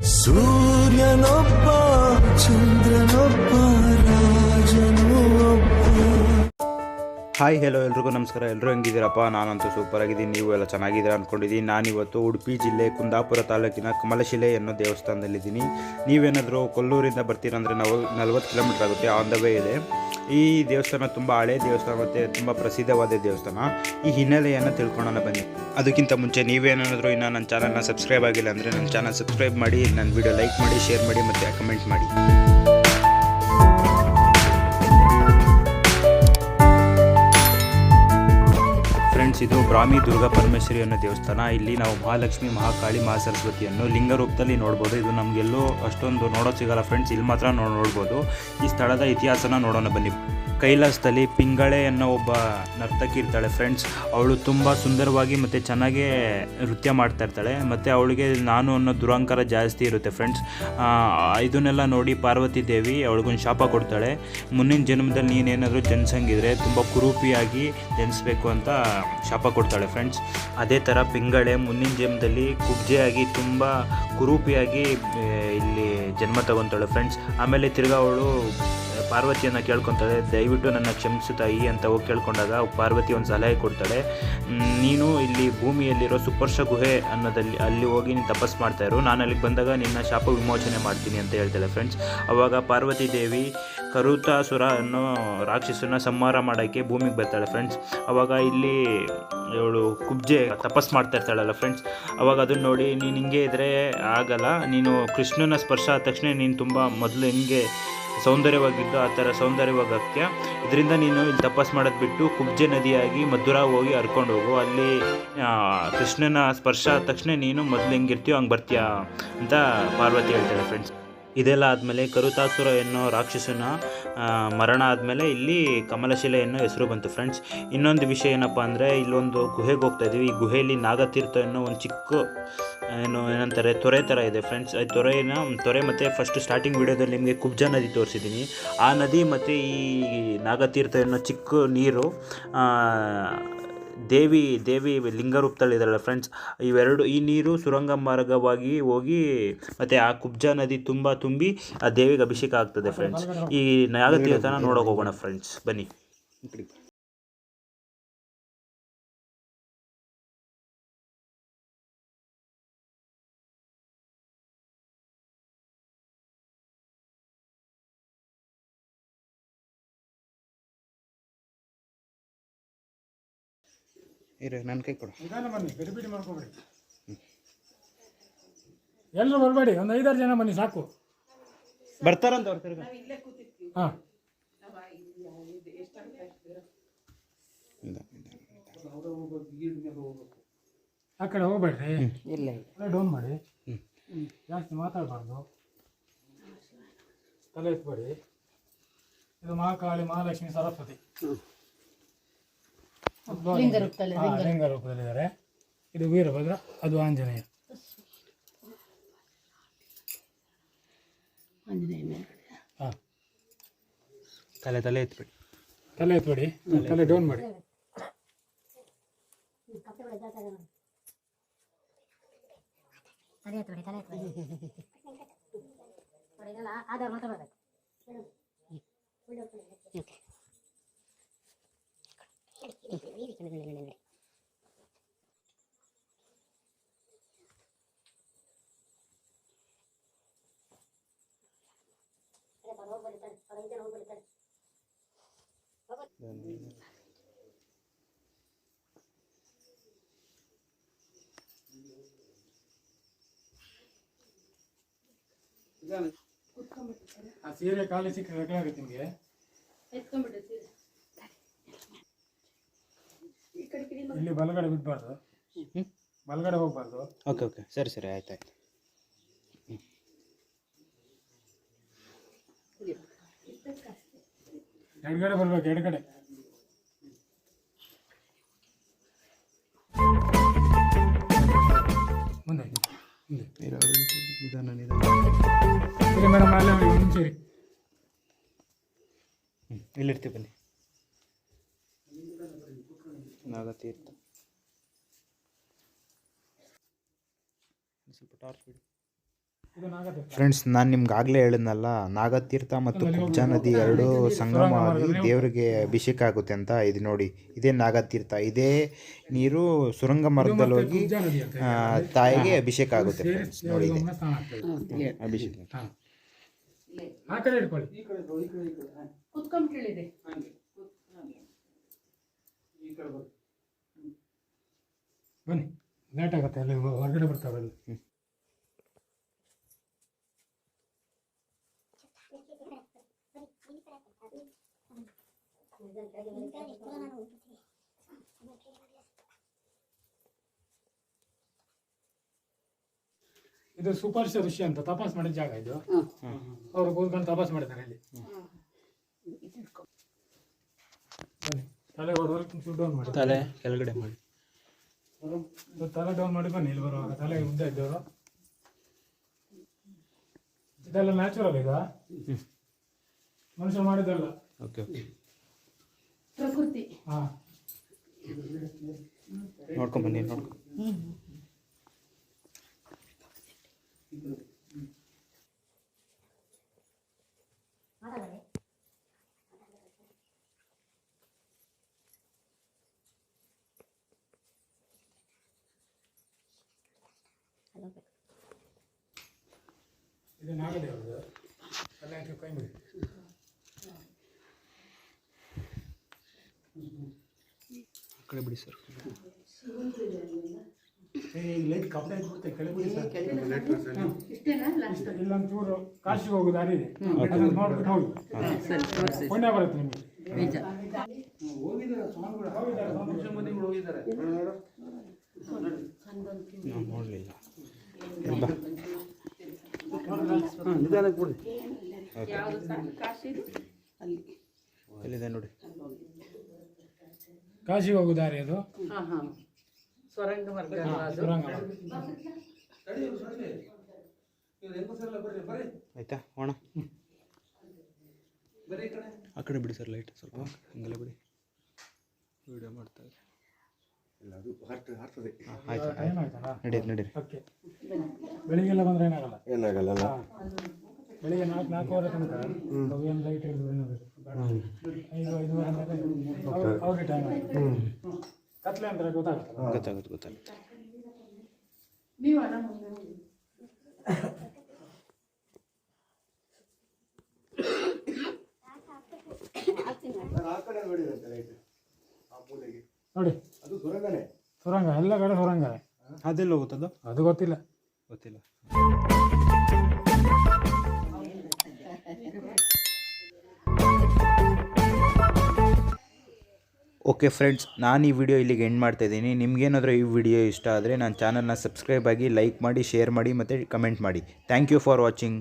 ಸೂರ್ಯನೊಬ್ಬ ಚಂದ್ರನೊಬ್ಬ ರಾಜನು hi hello ಎಲ್ರಿಗೂ ನಮಸ್ಕಾರ. ಎಲ್ಲರೂ ಹೆಂಗಿದ್ದೀರಪ್ಪ? ನಾನಂತೂ ಸೂಪರ್ ಆಗಿದ್ದೀನಿ. ನೀವು ಎಲ್ಲ ಚೆನ್ನಾಗಿದ್ದೀರಾ ಅಂದ್ಕೊಂಡಿದ್ದೀನಿ. ನಾನಿವತ್ತು ಉಡುಪಿ ಜಿಲ್ಲೆ ಕುಂದಾಪುರ ತಾಲೂಕಿನ ಕಮಲಶಿಲೆ ಅನ್ನೋ ದೇವಸ್ಥಾನದಲ್ಲಿದ್ದೀನಿ. ನೀವೇನಾದರೂ ಕೊಲ್ಲೂರಿಂದ ಬರ್ತೀರಂದರೆ 40 ಕಿಲೋಮೀಟ್ರ್ ಆಗುತ್ತೆ, ಆನ್ ದ ವೇ ಇದೆ. ಈ ದೇವಸ್ಥಾನ ತುಂಬ ಹಳೆ ದೇವಸ್ಥಾನ ಮತ್ತು ತುಂಬ ಪ್ರಸಿದ್ಧವಾದ ದೇವಸ್ಥಾನ. ಈ ಹಿನ್ನೆಲೆಯನ್ನು ತಿಳ್ಕೊಳ್ಳೋಣ ಬನ್ನಿ. ಅದಕ್ಕಿಂತ ಮುಂಚೆ ನೀವೇನಾದರೂ ಇನ್ನೂ ನನ್ನ ಚಾನಲ್ನ ಸಬ್ಸ್ಕ್ರೈಬ್ ಆಗಿಲ್ಲ ಅಂದರೆ ನನ್ನ ಚಾನಲ್ ಸಬ್ಸ್ಕ್ರೈಬ್ ಮಾಡಿ, ನನ್ನ ವಿಡಿಯೋ ಲೈಕ್ ಮಾಡಿ, ಶೇರ್ ಮಾಡಿ ಮತ್ತು ಕಮೆಂಟ್ ಮಾಡಿ. ಫ್ರೆಂಡ್ಸ್, ಇದು ಬ್ರಾಹ್ಮಿ ದುರ್ಗಾ ಪರಮೇಶ್ವರಿ ಅನ್ನೋ ದೇವಸ್ಥಾನ. ಇಲ್ಲಿ ನಾವು ಮಹಾಲಕ್ಷ್ಮಿ, ಮಹಾಕಾಳಿ, ಮಹಾಸರಸ್ವತಿಯನ್ನು ಲಿಂಗ ರೂಪದಲ್ಲಿ ನೋಡ್ಬೋದು. ಇದು ನಮಗೆಲ್ಲೂ ಅಷ್ಟೊಂದು ನೋಡೋಕೆ ಸಿಗಲ್ಲ ಫ್ರೆಂಡ್ಸ್, ಇಲ್ಲಿ ಮಾತ್ರ ನೋಡ್ಬೋದು. ಈ ಸ್ಥಳದ ಇತಿಹಾಸನ ನೋಡೋಣ ಬನ್ನಿ. ಕೈಲಾಸದಲ್ಲಿ ಪಿಂಗಳೆ ಅನ್ನೋ ಒಬ್ಬ ನರ್ತಕಿ ಇರ್ತಾಳೆ ಫ್ರೆಂಡ್ಸ್. ಅವಳು ತುಂಬ ಸುಂದರವಾಗಿ ಮತ್ತು ಚೆನ್ನಾಗೇ ನೃತ್ಯ ಮಾಡ್ತಾ ಇರ್ತಾಳೆ. ಮತ್ತು ಅವಳಿಗೆ ನಾನು ಅನ್ನೋ ದುರಹಂಕಾರ ಜಾಸ್ತಿ ಇರುತ್ತೆ ಫ್ರೆಂಡ್ಸ್. ಇದನ್ನೆಲ್ಲ ನೋಡಿ ಪಾರ್ವತಿ ದೇವಿ ಅವಳಿಗೊಂದು ಶಾಪ ಕೊಡ್ತಾಳೆ. ಮುಂದಿನ ಜನ್ಮದಲ್ಲಿ ನೀನೇನಾದರೂ ಜನಿಸಂಗಿದ್ರೆ ತುಂಬ ಕುರೂಪಿಯಾಗಿ ಜನಿಸ್ಬೇಕು ಅಂತ ಶಾಪ ಕೊಡ್ತಾಳೆ ಫ್ರೆಂಡ್ಸ್. ಅದೇ ಥರ ಪಿಂಗಳೆ ಮುಂದಿನ ಜನ್ಮದಲ್ಲಿ ಕುಬ್ಜೆಯಾಗಿ ತುಂಬ ಕುರೂಪಿಯಾಗಿ ಇಲ್ಲಿ ಜನ್ಮ ತಗೊತಾಳೆ ಫ್ರೆಂಡ್ಸ್. ಆಮೇಲೆ ತಿರ್ಗಾ ಅವಳು ಪಾರ್ವತಿಯನ್ನು ಕೇಳ್ಕೊತಾಳೆ, ದಯವಿಟ್ಟು ನನ್ನ ಕ್ಷಮಿಸು ತಾಯಿ ಅಂತ ಹೋಗಿ ಕೇಳ್ಕೊಂಡಾಗ ಪಾರ್ವತಿ ಒಂದು ಸಲಹೆ ಕೊಡ್ತಾಳೆ. ನೀನು ಇಲ್ಲಿ ಭೂಮಿಯಲ್ಲಿರೋ ಸುಪರ್ಷ ಗುಹೆ ಅನ್ನೋದಲ್ಲಿ ಅಲ್ಲಿ ಹೋಗಿ ನೀನು ತಪಸ್ ಮಾಡ್ತಾ ಇರು, ನಾನು ಅಲ್ಲಿಗೆ ಬಂದಾಗ ನಿನ್ನ ಶಾಪ ವಿಮೋಚನೆ ಮಾಡ್ತೀನಿ ಅಂತ ಹೇಳ್ತಾಳೆ ಫ್ರೆಂಡ್ಸ್. ಆವಾಗ ಪಾರ್ವತಿ ದೇವಿ ಕರುತಾಸುರ ಅನ್ನೋ ರಾಕ್ಷಸನ ಸಂಹಾರ ಮಾಡೋಕ್ಕೆ ಭೂಮಿಗೆ ಬರ್ತಾಳೆ ಫ್ರೆಂಡ್ಸ್. ಆವಾಗ ಇಲ್ಲಿ ಇವಳು ಕುಬ್ಜೆ ತಪಸ್ ಮಾಡ್ತಾ ಇರ್ತಾಳಲ್ಲ ಫ್ರೆಂಡ್ಸ್. ಅವಾಗ ಅದನ್ನು ನೋಡಿ ನೀನು ಹಿಂಗೆ ಇದ್ದರೆ ಆಗಲ್ಲ, ನೀನು ಕೃಷ್ಣನ ಸ್ಪರ್ಶ ಆದ ತಕ್ಷಣ ನೀನು ತುಂಬ ಮೊದಲು ಹೆಂಗೆ ಸೌಂದರ್ಯವಾಗಿದ್ದು ಆ ಥರ ಸೌಂದರ್ಯವಾಗಕ್ಕೆ, ಇದರಿಂದ ನೀನು ಇಲ್ಲಿ ತಪಸ್ ಮಾಡೋದು ಬಿಟ್ಟು ಕುಬ್ಜೆ ನದಿಯಾಗಿ ಮಧುರಾ ಹೋಗಿ ಹರ್ಕೊಂಡು ಹೋಗು. ಅಲ್ಲಿ ಕೃಷ್ಣನ ಸ್ಪರ್ಶ ಆದ ತಕ್ಷಣ ನೀನು ಮೊದಲು ಹೆಂಗಿರ್ತೀಯೋ ಹಂಗೆ ಬರ್ತೀಯಾ ಅಂತ ಪಾರ್ವತಿ ಹೇಳ್ತಾಳೆ ಫ್ರೆಂಡ್ಸ್. ಇದೆಲ್ಲ ಆದಮೇಲೆ ಕರುತಾಸುರ ಎನ್ನೋ ರಾಕ್ಷಸನ ಮರಣ ಆದಮೇಲೆ ಇಲ್ಲಿ ಕಮಲಶಿಲೆ ಅನ್ನೋ ಹೆಸರು ಬಂತು ಫ್ರೆಂಡ್ಸ್. ಇನ್ನೊಂದು ವಿಷಯ ಏನಪ್ಪ ಅಂದರೆ, ಇಲ್ಲೊಂದು ಗುಹೆಗೆ ಹೋಗ್ತಾ ಇದ್ದೀವಿ. ಈ ಗುಹೆಯಲ್ಲಿ ನಾಗತೀರ್ಥ ಅನ್ನೋ ಒಂದು ಚಿಕ್ಕ ಏನಂತಾರೆ ತೊರೆ ಥರ ಇದೆ ಫ್ರೆಂಡ್ಸ್. ಈ ತೊರೆ ಮತ್ತು ಫಸ್ಟ್ ಸ್ಟಾರ್ಟಿಂಗ್ ವೀಡಿಯೋದಲ್ಲಿ ನಿಮಗೆ ಕುಬ್ಜಾ ನದಿ ತೋರಿಸಿದ್ದೀನಿ. ಆ ನದಿ ಮತ್ತು ಈ ನಾಗತೀರ್ಥ ಅನ್ನೋ ಚಿಕ್ಕ ನೀರು ದೇವಿ ಲಿಂಗ ರೂಪದಲ್ಲಿದ್ದಾಳೆ ಫ್ರೆಂಡ್ಸ್. ಈ ನೀರು ಸುರಂಗ ಮಾರ್ಗವಾಗಿ ಹೋಗಿ ಮತ್ತು ಆ ಕುಬ್ಜಾ ನದಿ ತುಂಬಿ ಆ ದೇವಿಗೆ ಅಭಿಷೇಕ ಆಗ್ತದೆ ಫ್ರೆಂಡ್ಸ್. ಈ ನಾಗತೀರ್ಥನ ನೋಡೋಕೆ ಹೋಗೋಣ ಫ್ರೆಂಡ್ಸ್, ಬನ್ನಿ. ನನ್ನ ಕೈ ಕೊಡು. ಬನ್ನಿ, ಗಡಿಬಿಡಿ ಮಾಡ್ಕೋಬೇಡಿ, ಎಲ್ಲರೂ ಬರಬೇಡಿ, ಒಂದು 5-6 ಜನ ಬನ್ನಿ ಸಾಕು. ಬರ್ತಾರಂತ ಅವ್ರು ತಿರ್ಗ. ಹಾಂ, ಆ ಕಡೆ ಹೋಗ್ಬೇಡ್ರಿ, ಡೌನ್ ಮಾಡಿ, ಜಾಸ್ತಿ ಮಾತಾಡಬಾರ್ದು, ತಲೆ ಎತ್ಬೇಡಿ. ಇದು ಮಹಾಕಾಳಿ, ಮಹಾಲಕ್ಷ್ಮಿ, ಸರಸ್ವತಿ ಲಿಂಗ ರೂಪದಲ್ಲಿದ್ದಾರೆ. ಇದು ವೀರಭದ್ರ, ಅದು ಆಂಜನೇಯ. ಹಾಂ, ತಲೆ ಎತ್ಬೇಡಿ, ತಲೆ ಡೌನ್ ಮಾಡಿ. ಆ ಸೀರೆ ಖಾಲಿ ಸಿಕ್ಕರೆ ಬೇಕಾಗುತ್ತೆ ನಿಮಗೆ. ಇಲ್ಲಿ ಬಲಗಡೆ ಬಿಡಬಾರ್ದು, ಬಲಗಡೆ ಹೋಗ್ಬಾರ್ದು. ಓಕೆ ಸರಿ ಆಯ್ತು. ಎಡಗಡೆ ಬರ್ಬೇಕು, ಎಡಗಡೆ. ಮುಂದೆ ನಿಧಾನ ಮೇಡಮ್, ಅಲ್ಲೇ ಒಂದು ಸೇರಿ ಇಲ್ಲಿರ್ತೀವಿ ಬನ್ನಿ. ನಾಗತೀರ್ಥ ಸ್ವಲ್ಪ ಟಾರ್ಚ್ ಬಿಡಿ. ಇದು ನಾಗತೀರ್ಥ. ಫ್ರೆಂಡ್ಸ್, ನಾನು ನಿಮ್ಗೆ ಆಗಲೇ ಹೇಳಿದ್ನಲ್ಲ, ನಾಗತೀರ್ಥ ಮತ್ತು ಕುಬ್ಜಾ ನದಿ ಎರಡೂ ಸಂಗಮ ಆಗಿ ದೇವರಿಗೆ ಅಭಿಷೇಕ ಆಗುತ್ತೆ ಅಂತ. ಇದು ನೋಡಿ, ಇದೇ ನಾಗತೀರ್ಥ. ಇದೇ ನೀರು ಸುರಂಗ ಮಾರ್ಗದಲ್ಲಿ ಹೋಗಿ ಕುಬ್ಜಾ ನದಿ ಅಂತ ತಾಯಿಗೆ ಅಭಿಷೇಕ ಆಗುತ್ತೆ ಫ್ರೆಂಡ್ಸ್. ನೋಡಿ ಇದೆ ಒಮ್ಮೆ ಸ್ನಾನ ಆಗ್ತದೆ. ಅಭಿಷೇಕ. ಹಾ. ಆ ಕಡೆ ಇಟ್ಕೊಳ್ಳಿ. ಕುತ್ಕೊಂಡ್ ಕೇಳಿದೆ. ಬನ್ನಿ, ಲೇಟ್ ಆಗುತ್ತೆ, ಅಲ್ಲಿ ಹೊರಗಡೆ ಬರ್ತಾವೆ ಅಲ್ಲಿ. ಇದು ಸುಪರ್ಷ ಋಷಿ ಅಂತ ತಪಾಸ್ ಮಾಡಿದ ಜಾಗ ಇದು. ಅವರು ಕೂತ್ಕೊಂಡು ತಪಾಸ್ ಮಾಡಿದ್ದಾರೆ ಇಲ್ಲಿ. ಬನ್ನಿ, ತಲೆ ಡೌನ್ ಮಾಡಿ, ತಲೆ ಕೆಳಗಡೆ ಮಾಡಿ, ತಲೆ ಡೌನ್ ಮಾಡಿ ಬನ್ನಿ. ಇಲ್ಲಿ ಬರುವಾಗ ತಲೆ ಉದ್ದ ಇದ್ದವರು. ಇದೆಲ್ಲ ನ್ಯಾಚುರಲ್ ಈಗ, ಮನುಷ್ಯ ಮಾಡಿದ್ದಲ್ಲ. ಓಕೆ ಓಕೆ, ಪ್ರಕೃತಿ. ಹಾ, ನೋಡ್ಕೊಂಬನ್ನಿ, ನೋಡ್ಕೊ. ಇದು ನಾಗದೇವ್ರದ್ದು. ಅಲ್ಲ ಕೈ ಬಿಡಿ. ಆ ಕಡೆ ಬಿಡಿ ಸರ್. ಲೈಟ್ ಕಪ್ಪೆ ಬಿಡುತ್ತೆ, ಕೆಳಗೆ ಬಿಡಿ ಸರ್. ಇಷ್ಟೇನಾ ಲಾಸ್ಟ್? ಇಲ್ಲೊಂಚೂರು ಕಾಶಿಗೆ ಹೋಗೋ ದಾರಿ ಇದೆ, ಅದನ್ನ ನೋಡ್ಬಿಟ್ಟು ಹೋಗಿ. ಪುಣ್ಯ ಬರುತ್ತೆ ನಿಮಗೆ. ನೋಡಲಿಲ್ಲ. ಎಲ್ಲಿದೆ ನೋಡಿ, ಕಾಶಿಗೆ ಹೋಗೋ ದಾರಿ ಅದು. ಸ್ವರಂಗ ಮಾರ್ಗ. ಸುರಂಗ. ಆಯ್ತಾ ಹೋಣ. ಆ ಕಡೆ ಬಿಡಿ ಸರ್, ಲೈಟ್ ಸ್ವಲ್ಪ ಹಂಗಲ್ಲೇ ಬಿಡಿ, ವಿಡಿಯೋ ಮಾಡ್ತಾ ಇದ್ದಾರೆ. ಆಯ್ತು, ಟೈಮ್ ಆಯ್ತಲ್ಲ, ನಡೀರಿ ನಡೀರಿ. ಓಕೆ. ಬೆಳಿಗ್ಗೆಲ್ಲ ಬಂದ್ರೆ ಏನಾಗಲ್ಲ. ಏನಾಗಲ್ಲ. ಬೆಳಿಗ್ಗೆ 4-4:15 ತನಕ ಏನು ಲೈಟ್ ಹಿಡಿದು 5-5:30 ಮೇಲೆ ಅವ್ರಿಗೆ ಟೈಮ್ ಆಯ್ತು. ಕತ್ಲೆ ಅಂದ್ರೆ ಗೊತ್ತಾಗುತ್ತಲ್ಲ. ಗೊತ್ತಾಗುತ್ತೆ. ನೀವು ಅಣ್ಣ ಮುಂದೆ ನೋಡಿ, ಅದು ಸುರಂಗನೇ. ಸುರಂಗ, ಎಲ್ಲ ಕಡೆ ಸುರಂಗನೇ. ಅದೆಲ್ಲ ಹೋಗುತ್ತದು, ಅದು ಗೊತ್ತಿಲ್ಲ. ಓಕೆ ಫ್ರೆಂಡ್ಸ್, ನಾನು ಈ ವಿಡಿಯೋ ಇಲ್ಲಿಗೆ ಎಂಡ್ ಮಾಡ್ತಾಯಿದ್ದೀನಿ. ನಿಮಗೇನಾದರೂ ಈ ವಿಡಿಯೋ ಇಷ್ಟ ಆದರೆ ನನ್ನ ಚಾನಲ್ನ ಸಬ್ಸ್ಕ್ರೈಬ್ ಆಗಿ, ಲೈಕ್ ಮಾಡಿ, ಶೇರ್ ಮಾಡಿ ಮತ್ತು ಕಮೆಂಟ್ ಮಾಡಿ. Thank you for watching.